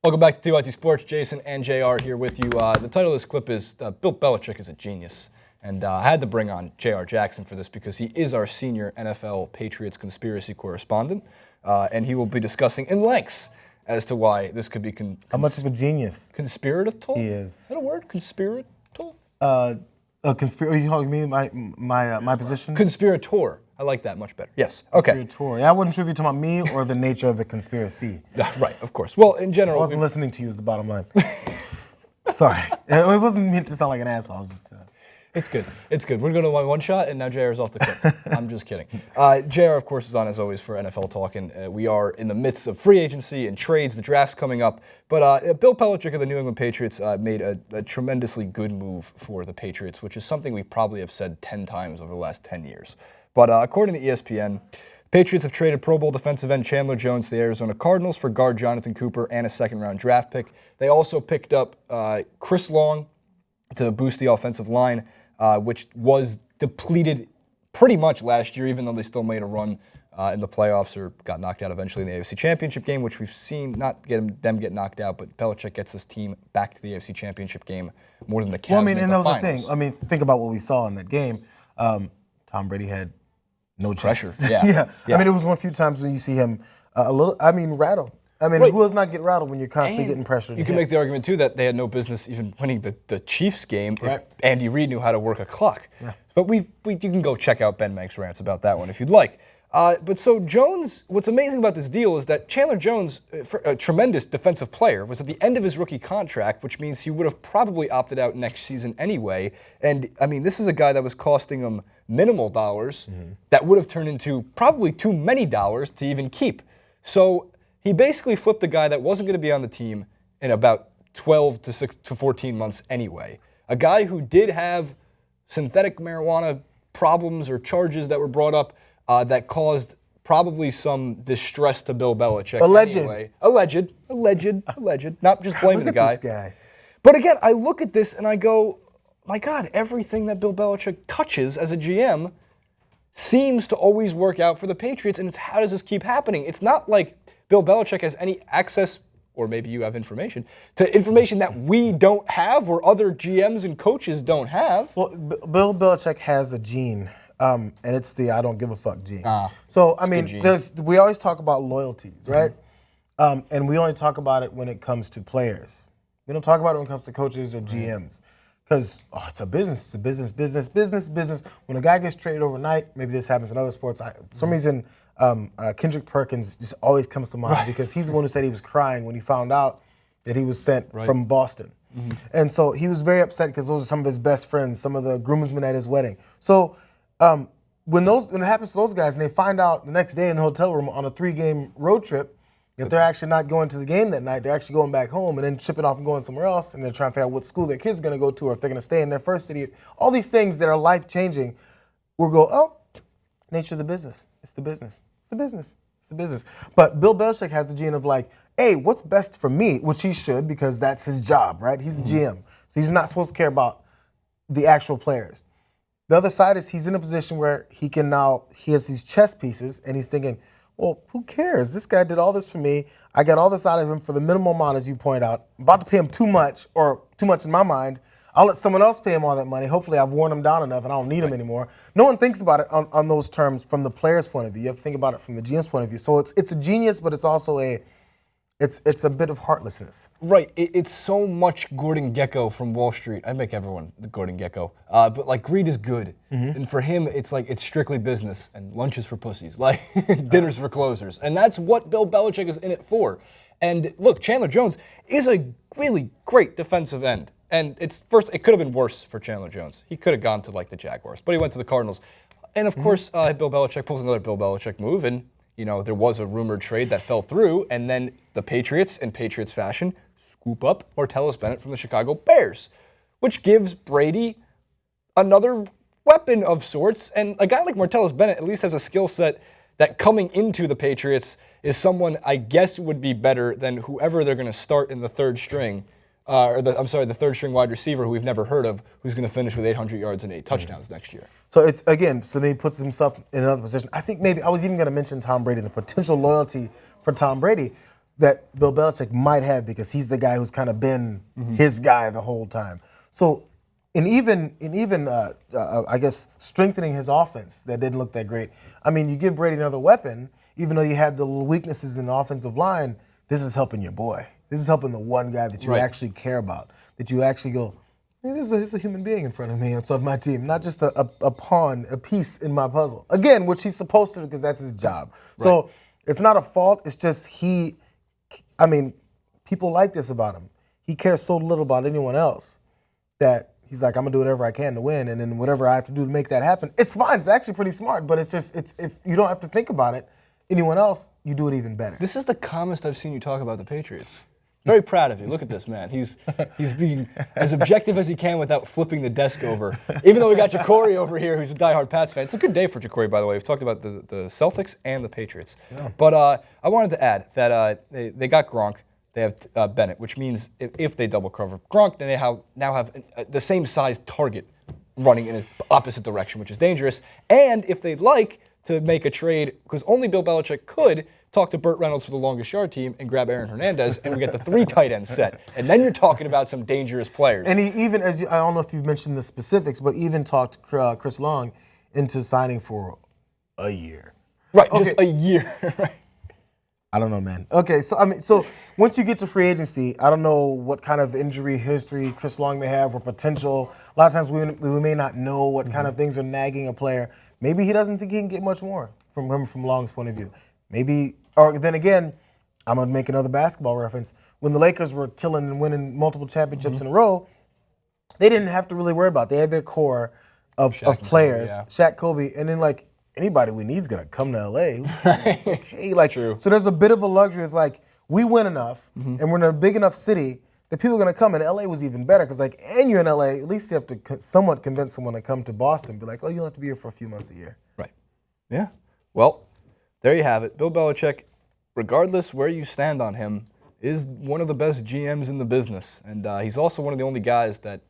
Welcome back to TYT Sports. Jason and JR here with you. The title of this clip is Bill Belichick is a genius. And I had to bring on JR Jackson for this because he is our senior NFL Patriots conspiracy correspondent. And he will be discussing in lengths as to why this could be how much of a genius conspiratorial? He is. Is that a word? Conspiratorial? Are you calling me my position? Conspirator. I like that much better. Yes. Okay. Conspirator. Yeah, I wasn't sure if you're talking about me or the nature of the conspiracy. Right, of course. Well, in general. I wasn't listening to you is the bottom line. Sorry. It wasn't meant to sound like an asshole. I was just... It's good. It's good. We're going to one shot, and now JR's off the clip. I'm just kidding. JR, of course, is on, as always, for NFL Talking. We are in the midst of free agency and trades. The draft's coming up. But Bill Belichick of the New England Patriots made a tremendously good move for the Patriots, which is something we probably have said 10 times over the last 10 years. But according to ESPN, Patriots have traded Pro Bowl defensive end Chandler Jones to the Arizona Cardinals for guard Jonathan Cooper and a second-round draft pick. They also picked up Chris Long to boost the offensive line, which was depleted pretty much last year, even though they still made a run in the playoffs or got knocked out eventually in the AFC Championship game, which we've seen not them get knocked out, but Belichick gets this team back to the AFC Championship game more than the Cavs. Well, I mean, made and the that was finals. the thing. I mean, think about what we saw in that game. Tom Brady had no pressure. chance. Yeah. I mean, it was one few times when you see him rattled. I mean, Right. Who does not get rattled when you're constantly getting pressured? You can make the argument, too, that they had no business even winning the Chiefs game Right. if Andy Reid knew how to work a clock. Yeah. But you can go check out Ben Mank's rants about that one if you'd like. But so Jones, what's amazing about this deal is that Chandler Jones, a tremendous defensive player, was at the end of his rookie contract, which means he would have probably opted out next season anyway. And, I mean, this is a guy that was costing him minimal dollars that would have turned into probably too many dollars to even keep. So he basically flipped a guy that wasn't going to be on the team in about 12 to 14 months anyway. A guy who did have synthetic marijuana problems or charges that were brought up that caused probably some distress to Bill Belichick. Alleged. Anyway. Alleged. Not just blaming the guy. Look at this guy. But again, I look at this and I go, my God, everything that Bill Belichick touches as a GM seems to always work out for the Patriots, and it's how does this keep happening? It's not like Bill Belichick has any access, or maybe you have information, to information that we don't have or other GMs and coaches don't have. Well, Bill Belichick has a gene, and it's the I don't give a fuck gene. So, I mean, we always talk about loyalties, right? And we only talk about it when it comes to players. We don't talk about it when it comes to coaches or GMs. Because it's a business. When a guy gets traded overnight, maybe this happens in other sports. For some reason, Kendrick Perkins just always comes to mind because he's the one who said he was crying when he found out that he was sent from Boston. And so he was very upset because those are some of his best friends, some of the groomsmen at his wedding. So when it happens to those guys and they find out the next day in the hotel room on a 3-game road trip, if they're actually not going to the game that night, they're actually going back home and then shipping off and going somewhere else, and they're trying to figure out what school their kids are going to go to or if they're going to stay in their first city. All these things that are life-changing, we'll go, nature of the business. It's the business. But Bill Belichick has the gene of like, hey, what's best for me? Which he should because that's his job, right? He's the GM. So he's not supposed to care about the actual players. The other side is he's in a position where he has these chess pieces and he's thinking, well, who cares? This guy did all this for me. I got all this out of him for the minimal amount, as you point out. I'm about to pay him too much, or too much in my mind. I'll let someone else pay him all that money. Hopefully I've worn him down enough and I don't need him anymore. No one thinks about it on those terms from the player's point of view. You have to think about it from the GM's point of view. So it's a genius, but it's also it's a bit of heartlessness. Right. It's so much Gordon Gekko from Wall Street. I make everyone the Gordon Gekko. But like greed is good. And for him, it's like it's strictly business and lunches for pussies, like dinners for closers. And that's what Bill Belichick is in it for. And look, Chandler Jones is a really great defensive end. And it could have been worse for Chandler Jones. He could have gone to like the Jaguars, but he went to the Cardinals. And of course, Bill Belichick pulls another Bill Belichick move, and there was a rumored trade that fell through, and then the Patriots, in Patriots fashion, scoop up Martellus Bennett from the Chicago Bears, which gives Brady another weapon of sorts. And a guy like Martellus Bennett at least has a skill set that coming into the Patriots is someone I guess would be better than whoever they're going to start in the third string. The third string wide receiver who we've never heard of, who's going to finish with 800 yards and 8 touchdowns next year. So then he puts himself in another position. I think maybe I was even going to mention Tom Brady, the potential loyalty for Tom Brady. that Bill Belichick might have because he's the guy who's kind of been his guy the whole time. So, even I guess strengthening his offense that didn't look that great. I mean, you give Brady another weapon, even though you had the little weaknesses in the offensive line. This is helping your boy. This is helping the one guy that you actually care about. That you actually go, hey, this is a human being in front of me on my team, not just a pawn, a piece in my puzzle. Again, which he's supposed to because that's his job. Right. So it's not a fault. It's just people like this about him. He cares so little about anyone else that he's like, I'm going to do whatever I can to win, and then whatever I have to do to make that happen. It's fine. It's actually pretty smart, but it's if you don't have to think about it, anyone else, you do it even better. This is the calmest I've seen you talk about the Patriots. Very proud of you. Look at this, man. He's being as objective as he can without flipping the desk over. Even though we got Jacory over here, who's a diehard Pats fan. It's a good day for Jacory, by the way. We've talked about the Celtics and the Patriots. Yeah. But I wanted to add that they got Gronk. They have Bennett, which means if they double cover Gronk, then they now have the same size target running in the opposite direction, which is dangerous. And if they'd like to make a trade, because only Bill Belichick could, talk to Burt Reynolds for the longest yard team and grab Aaron Hernandez, and we get the 3 tight ends set. And then you're talking about some dangerous players. And he even, I don't know if you've mentioned the specifics, but even talked Chris Long into signing for a year. Right, okay. Just a year. Right. I don't know, man. Okay, so once you get to free agency, I don't know what kind of injury history Chris Long may have or potential. A lot of times we may not know what kind of things are nagging a player. Maybe he doesn't think he can get much more from Long's point of view. Maybe, or then again, I'm going to make another basketball reference. When the Lakers were killing and winning multiple championships in a row, they didn't have to really worry about it. They had their core of players, Kobe, Shaq, Kobe, and then anybody we need is going to come to L.A. It's okay. True. So there's a bit of a luxury. It's we win enough, and we're in a big enough city that people are going to come. And L.A. was even better because, and you're in L.A., at least you have to somewhat convince someone to come to Boston. Be like, oh, you don't have to be here for a few months a year. Right. Yeah. Well, there you have it. Bill Belichick, regardless where you stand on him, is one of the best GMs in the business. And he's also one of the only guys that,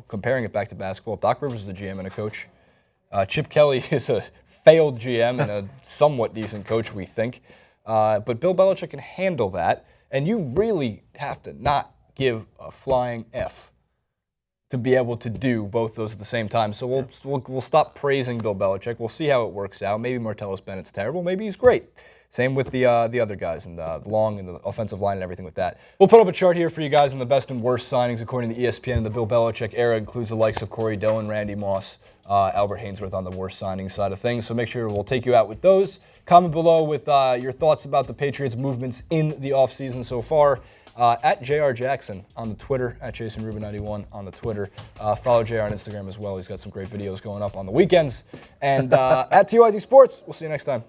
comparing it back to basketball, Doc Rivers is a GM and a coach. Chip Kelly is a failed GM and a somewhat decent coach, we think. But Bill Belichick can handle that. And you really have to not give a flying F to be able to do both those at the same time. So we'll stop praising Bill Belichick. We'll see how it works out. Maybe Martellus Bennett's terrible. Maybe he's great. Same with the other guys and Long and the offensive line and everything with that. We'll put up a chart here for you guys on the best and worst signings according to ESPN in the Bill Belichick era. Includes the likes of Corey Dillon, Randy Moss, Albert Hainsworth on the worst signing side of things. So make sure we'll take you out with those. Comment below with your thoughts about the Patriots' movements in the offseason so far. At JR Jackson on the Twitter, at JasonRubin91 on the Twitter. Follow JR on Instagram as well. He's got some great videos going up on the weekends. And at TYT Sports, we'll see you next time.